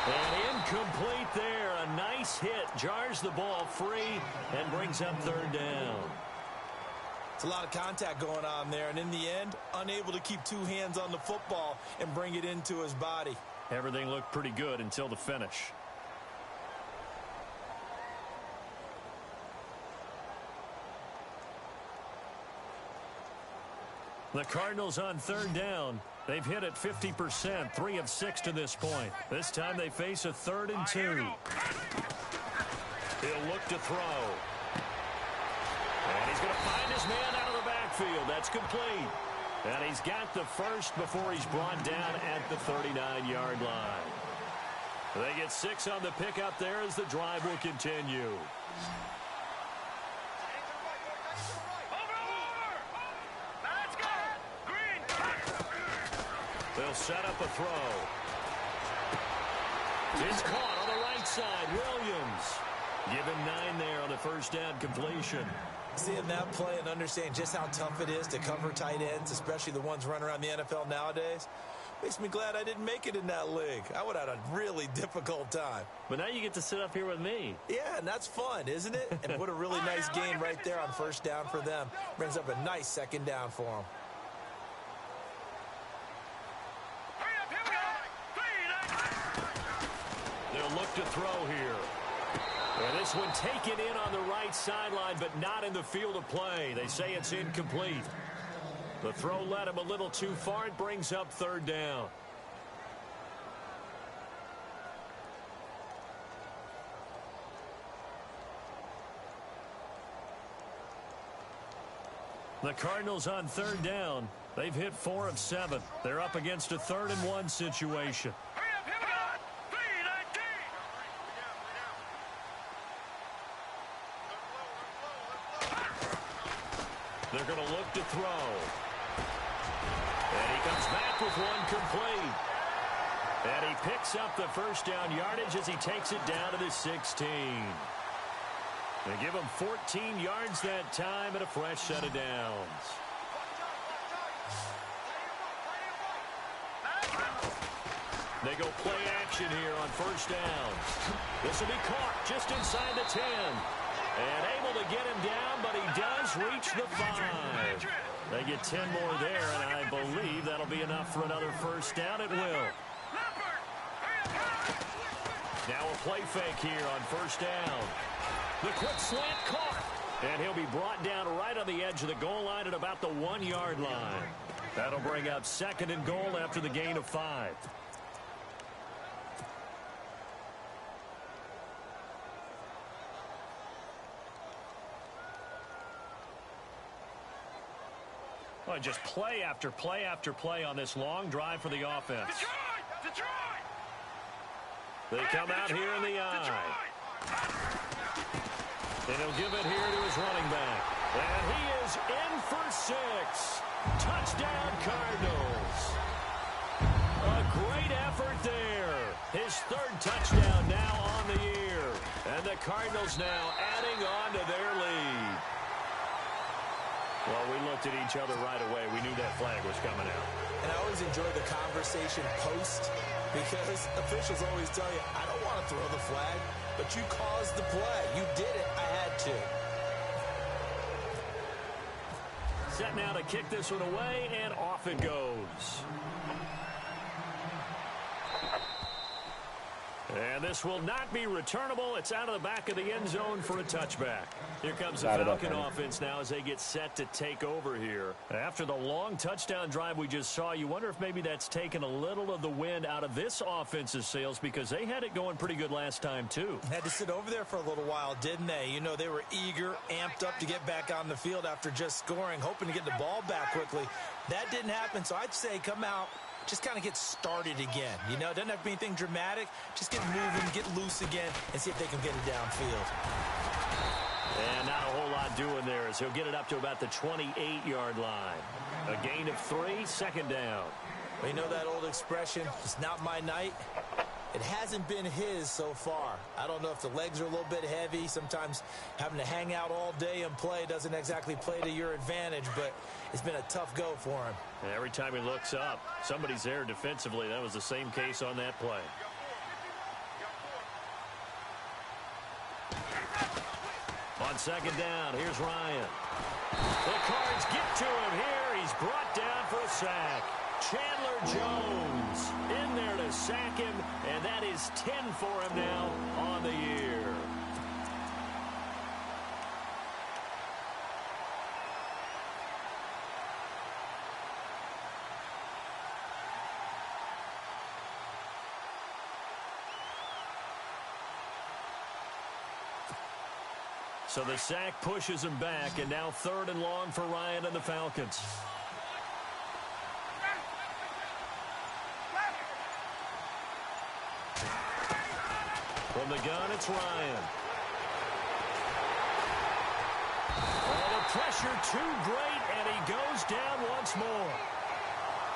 And incomplete there. A nice hit. Jars the ball free and brings up third down. It's a lot of contact going on there, and in the end, unable to keep 2 hands on the football and bring it into his body. Everything looked pretty good until the finish. The Cardinals on third down. They've hit it 50%, 3 of 6 to this point. This time they face a 3rd and 2. He'll look to throw. And he's going to find his man out of the backfield. That's complete. And he's got the first before he's brought down at the 39-yard line. They get 6 on the pickup there as the drive will continue. They'll set up a throw. It's caught on the right side. Williams. Given 9 there on the first down completion. Seeing that play and understanding just how tough it is to cover tight ends, especially the ones running around the NFL nowadays, makes me glad I didn't make it in that league. I would have had a really difficult time. But now you get to sit up here with me. Yeah, and that's fun, isn't it? And what a really nice game right there on first down for them. Brings up a nice second down for them. They'll look to throw here. And this one taken in on the right sideline, but not in the field of play. They say it's incomplete. The throw led him a little too far. It brings up third down. The Cardinals on third down. They've hit 4 of 7. They're up against a 3rd and 1 situation. They're going to look to throw. And he comes back with one complete. And he picks up the first down yardage as he takes it down to the 16. They give him 14 yards that time and a fresh set of downs. They go play action here on first down. This will be caught just inside the 10. And able to get him down, but he does reach the 5. They get 10 more there, and I believe that'll be enough for another first down. It will. Now a play fake here on first down. The quick slant caught. And he'll be brought down right on the edge of the goal line at about the 1-yard line. That'll bring up 2nd and goal after the gain of 5. Oh, just play after play after play on this long drive for the offense. Detroit! They come out here in the eye. And he'll give it here to his running back. And he is in for 6. Touchdown, Cardinals. A great effort there. His 3rd touchdown now on the year. And the Cardinals now adding on to their lead. Well, we looked at each other right away. We knew that flag was coming out. And I always enjoy the conversation post because officials always tell you, I don't want to throw the flag, but you caused the play. You did it. I had to. Set now to kick this one away, and off it goes. And this will not be returnable. It's out of the back of the end zone for a touchback. Here comes the Falcon offense now as they get set to take over here. After the long touchdown drive we just saw, you wonder if maybe that's taken a little of the wind out of this offense's sails because they had it going pretty good last time, too. Had to sit over there for a little while, didn't they? You know, they were eager, amped up to get back on the field after just scoring, hoping to get the ball back quickly. That didn't happen, so I'd say come out, just kind of get started again. You know, it doesn't have to be anything dramatic. Just get moving, get loose again, and see if they can get it downfield. And not a whole lot doing there as he'll get it up to about the 28-yard line. A gain of 3, 2nd down. Well, you know that old expression, it's not my night? It hasn't been his so far. I don't know if the legs are a little bit heavy. Sometimes having to hang out all day and play doesn't exactly play to your advantage, but it's been a tough go for him. And every time he looks up, somebody's there defensively. That was the same case on that play. On 2nd down, here's Ryan. The Cards get to him here. He's brought down for a sack. Chandler Jones in there to sack him, and that is 10 for him now on the year. So the sack pushes him back, and now 3rd and long for Ryan and the Falcons. From the gun, it's Ryan. Oh, the pressure too great, and he goes down once more.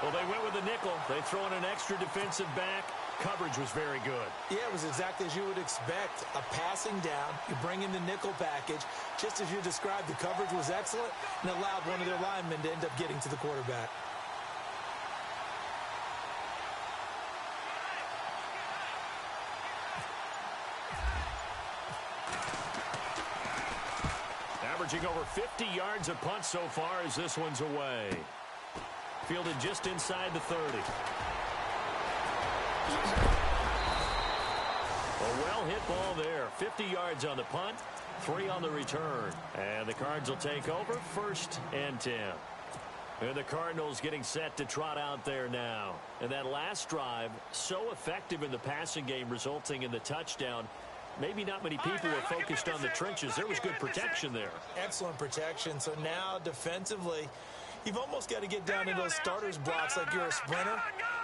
Well, they went with the nickel. They throw in an extra defensive back. Coverage was very good. Yeah, it was exactly as you would expect. A passing down, you bring in the nickel package. Just as you described, the coverage was excellent and allowed one of their linemen to end up getting to the quarterback. Averaging over 50 yards a punt so far as this one's away. Fielded just inside the 30. A well-hit ball there. 50 yards on the punt, 3 on the return. And the Cards will take over 1st and 10. And the Cardinals getting set to trot out there now. And that last drive, so effective in the passing game, resulting in the touchdown. Maybe not many people were focused on the trenches. There was good protection there. Excellent protection. So now defensively, you've almost got to get down in those starters blocks like you're a sprinter.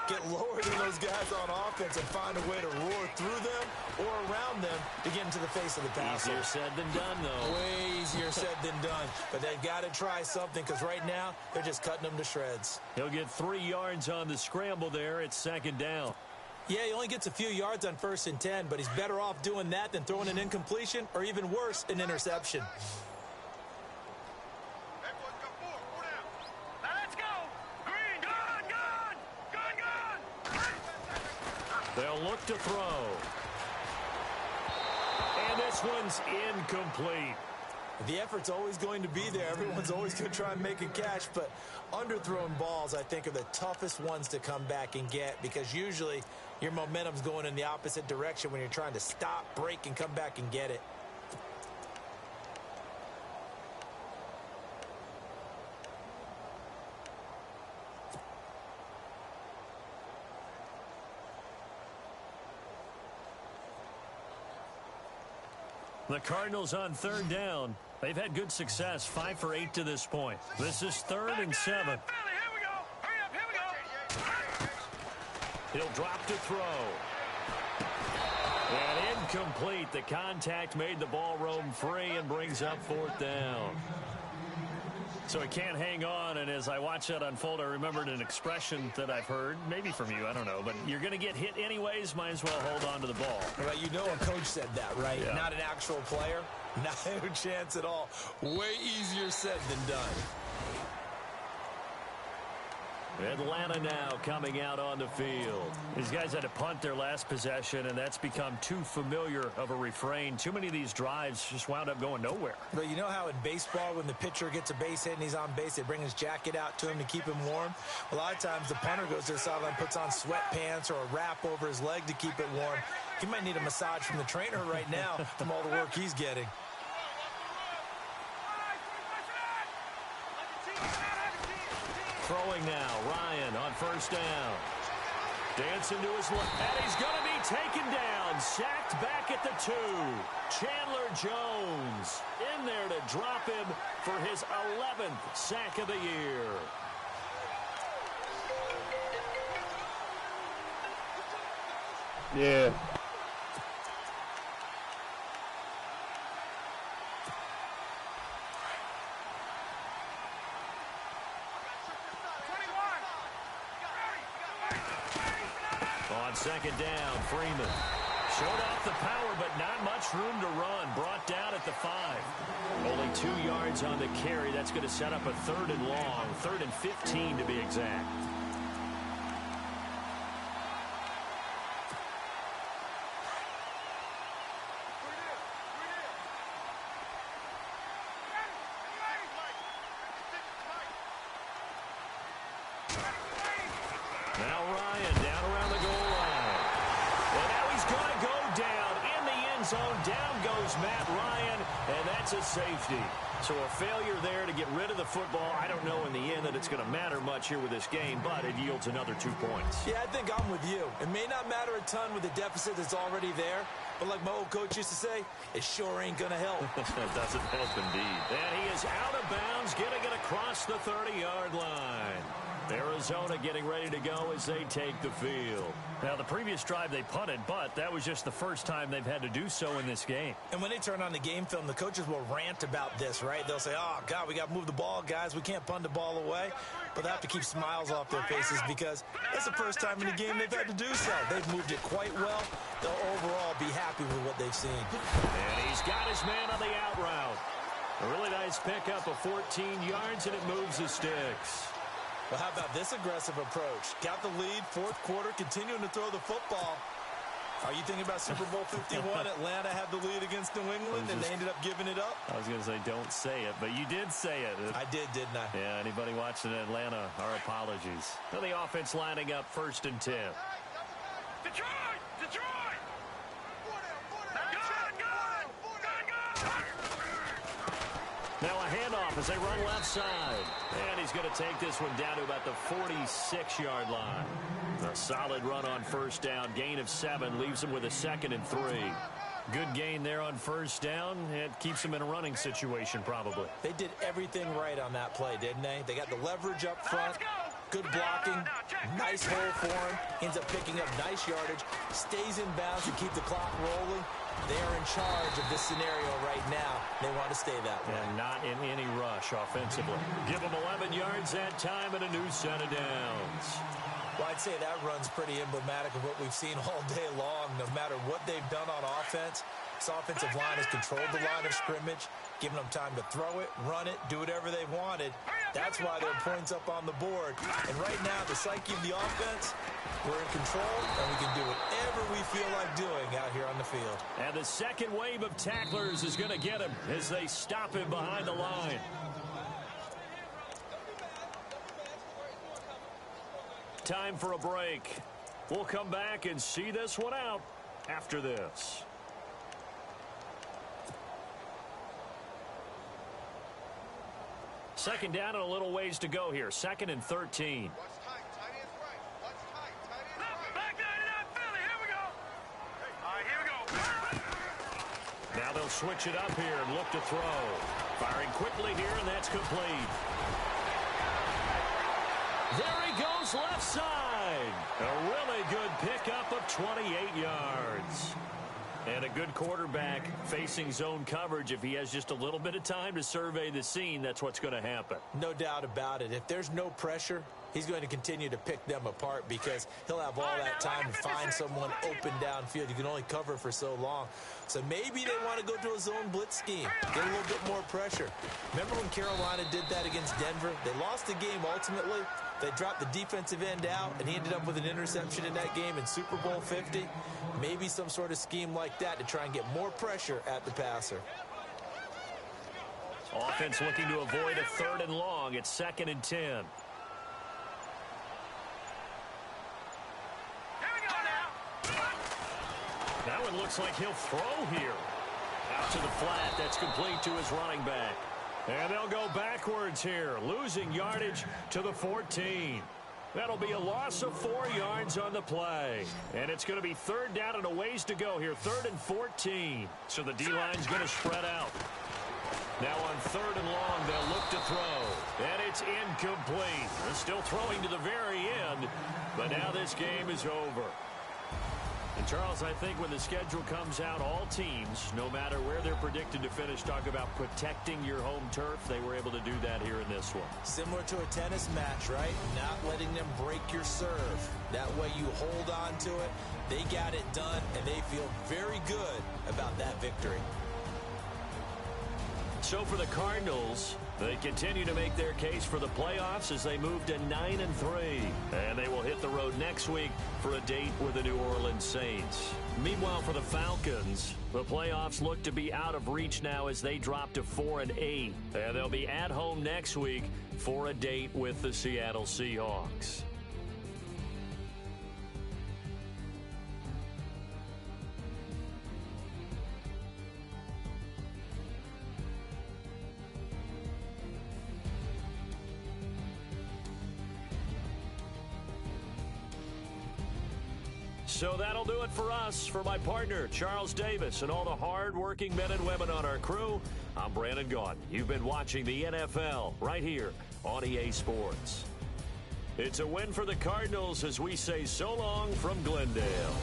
Get lower than those guys on offense and find a way to roar through them or around them to get into the face of the passer. Easier said than done, though. Way easier said than done. But they've got to try something because right now they're just cutting them to shreds. He'll get 3 yards on the scramble there. It's 2nd down. Yeah, he only gets a few yards on 1st and 10, but he's better off doing that than throwing an incompletion or even worse, an interception. They'll look to throw. And this one's incomplete. The effort's always going to be there. Everyone's always going to try and make a catch, but underthrown balls, I think, are the toughest ones to come back and get because usually your momentum's going in the opposite direction when you're trying to stop, break, and come back and get it. The Cardinals on 3rd down. They've had good success, 5 for 8 to this point. This is 3rd and 7. Here we go. Hurry up, here we go. He'll drop to throw. And incomplete. The contact made the ball roam free and brings up 4th down. So he can't hang on, and as I watch that unfold, I remembered an expression that I've heard, maybe from you, I don't know, but you're going to get hit anyways, might as well hold on to the ball. Well, you know a coach said that, right? Yeah. Not an actual player. No chance at all. Way easier said than done. Atlanta now coming out on the field. These guys had to punt their last possession, and that's become too familiar of a refrain. Too many of these drives just wound up going nowhere. But you know how in baseball, when the pitcher gets a base hit and he's on base, they bring his jacket out to him to keep him warm? A lot of times the punter goes to the sideline, puts on sweatpants or a wrap over his leg to keep it warm. He might need a massage from the trainer right now from all the work he's getting. Throwing now, Ryan on 1st down. Dancing to his left, and he's going to be taken down. Sacked back at the 2. Chandler Jones in there to drop him for his 11th sack of the year. Yeah. On 2nd down, Freeman showed off the power, but not much room to run. Brought down at the 5. Only 2 yards on the carry. That's going to set up a 3rd and long, 3rd and 15 to be exact. Now Ryan down around the goal line. And now he's going to go down in the end zone. Down goes Matt Ryan, and that's a safety. So a failure there to get rid of the football. I don't know in the end that it's going to matter much here with this game, but it yields another 2 points. Yeah, I think I'm with you. It may not matter a ton with the deficit that's already there, but like my old coach used to say, it sure ain't going to help. That doesn't help indeed. And he is out of bounds, getting it across the 30-yard line. Arizona getting ready to go as they take the field. Now, the previous drive they punted, but that was just the first time they've had to do so in this game. And when they turn on the game film, the coaches will rant about this, right? They'll say, oh, God, we got to move the ball, guys. We can't punt the ball away. But they have to keep smiles off their faces because that's the first time in the game they've had to do so. They've moved it quite well. They'll overall be happy with what they've seen. And he's got his man on the out route. A really nice pickup of 14 yards, and it moves the sticks. Well, how about this aggressive approach? Got the lead, 4th quarter, continuing to throw the football. Are you thinking about Super Bowl 51? Atlanta had the lead against New England, and they ended up giving it up? I was going to say, don't say it, but you did say it. I did, didn't I? Yeah, anybody watching Atlanta, our apologies. Now the offense lining up 1st and 10. Detroit! Detroit! Now a handoff as they run left side. And he's going to take this one down to about the 46-yard line. A solid run on 1st down. Gain of 7 leaves him with a 2nd and 3. Good gain there on 1st down. It keeps him in a running situation probably. They did everything right on that play, didn't they? They got the leverage up front. Good blocking. Nice hole for him. Ends up picking up nice yardage. Stays in bounds to keep the clock rolling. They are in charge of this scenario right now. They want to stay that way. And not in any rush offensively. Give them 11 yards that time and a new set of downs. Well, I'd say that run's pretty emblematic of what we've seen all day long. No matter what they've done on offense, this offensive line has controlled the line of scrimmage, given them time to throw it, run it, do whatever they've wanted. That's why there are points up on the board. And right now, the psyche of the offense, we're in control, and we can do whatever we feel like doing out here on the field. And the second wave of tacklers is going to get him as they stop him behind the line. Time for a break. We'll come back and see this one out after this. Second down and a little ways to go here. 2nd and 13. Now they'll switch it up here and look to throw. Firing quickly here, and that's complete. There he goes left side. A really good pickup of 28 yards. And a good quarterback facing zone coverage. If he has just a little bit of time to survey the scene, that's what's going to happen. No doubt about it. If there's no pressure, he's going to continue to pick them apart because he'll have all that time to find someone open downfield. You can only cover for so long. So maybe they want to go to a zone blitz scheme, get a little bit more pressure. Remember when Carolina did that against Denver? They lost the game ultimately. They dropped the defensive end out, and he ended up with an interception in that game in Super Bowl 50. Maybe some sort of scheme like that to try and get more pressure at the passer. Offense looking to avoid a 3rd and long. It's 2nd and 10. Here we go now. That one looks like he'll throw here. Out to the flat. That's complete to his running back. And they'll go backwards here, losing yardage to the 14. That'll be a loss of 4 yards on the play. And it's going to be 3rd down and a ways to go here, 3rd and 14. So the D-line's going to spread out. Now on 3rd and long, they'll look to throw. And it's incomplete. They're still throwing to the very end, but now this game is over. And, Charles, I think when the schedule comes out, all teams, no matter where they're predicted to finish, talk about protecting your home turf. They were able to do that here in this one. Similar to a tennis match, right? Not letting them break your serve. That way you hold on to it. They got it done, and they feel very good about that victory. So for the Cardinals, they continue to make their case for the playoffs as they move to 9-3. And they will hit the road next week for a date with the New Orleans Saints. Meanwhile, for the Falcons, the playoffs look to be out of reach now as they drop to 4-8. And they'll be at home next week for a date with the Seattle Seahawks. So that'll do it for us. For my partner, Charles Davis, and all the hard-working men and women on our crew, I'm Brandon Gaudin. You've been watching the NFL right here on EA Sports. It's a win for the Cardinals as we say so long from Glendale.